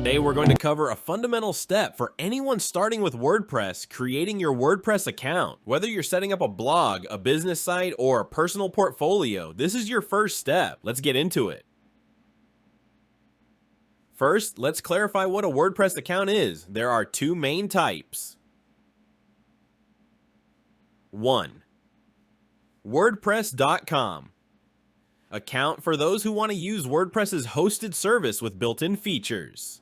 Today we're going to cover a fundamental step for anyone starting with WordPress, creating your WordPress account. Whether you're setting up a blog, a business site, or a personal portfolio, this is your first step. Let's get into it. First, let's clarify what a WordPress account is. There are two main types. 1. WordPress.com. Account for those who want to use WordPress's hosted service with built-in features.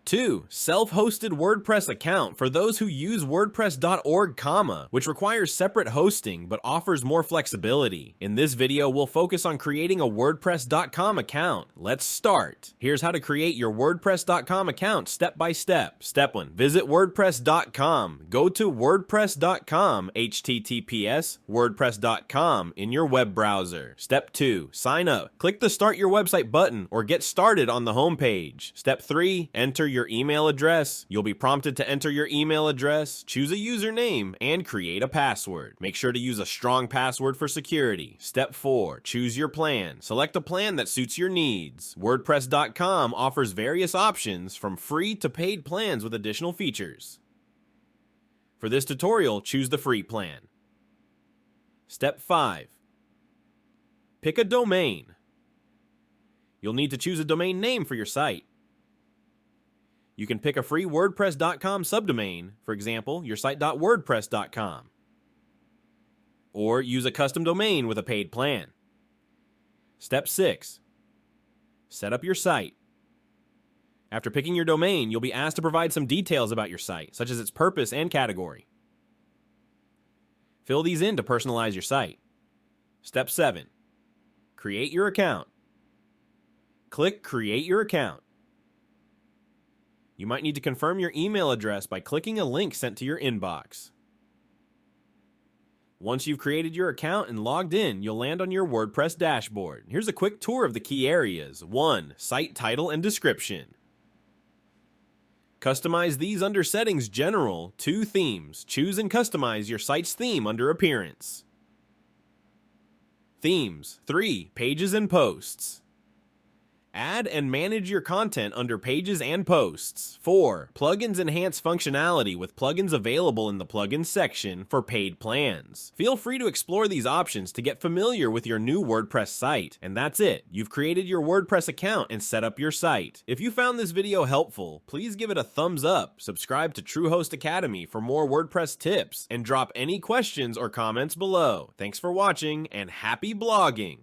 2. Self-hosted WordPress account for those who use WordPress.org, which requires separate hosting but offers more flexibility. In this video, we'll focus on creating a WordPress.com account. Let's start. Here's how to create your WordPress.com account step by step. Step 1. Visit WordPress.com. Go to WordPress.com, https WordPress.com in your web browser. Step 2. Sign up. Click the Start Your Website button or Get Started on the homepage. Step 3. Enter your email address. You'll be prompted to enter your email address, choose a username, and create a password. Make sure to use a strong password for security. Step 4. Choose your plan. Select a plan that suits your needs. WordPress.com offers various options from free to paid plans with additional features. For this tutorial, choose the free plan. Step 5. Pick a domain. You'll need to choose a domain name for your site. You can pick a free WordPress.com subdomain, for example, yoursite.wordpress.com, or use a custom domain with a paid plan. Step 6. Set up your site. After picking your domain, you'll be asked to provide some details about your site, such as its purpose and category. Fill these in to personalize your site. Step 7. Create your account. Click Create Your Account. You might need to confirm your email address by clicking a link sent to your inbox. Once you've created your account and logged in, you'll land on your WordPress dashboard. Here's a quick tour of the key areas. 1. Site title and description. Customize these under Settings General. 2. Themes. Choose and customize your site's theme under Appearance. Themes. 3. Pages and posts. Add and manage your content under Pages and Posts. 4. Plugins enhance functionality with plugins available in the Plugins section for paid plans. Feel free to explore these options to get familiar with your new WordPress site. And that's it. You've created your WordPress account and set up your site. If you found this video helpful, please give it a thumbs up, subscribe to Truehost Academy for more WordPress tips, and drop any questions or comments below. Thanks for watching, and happy blogging!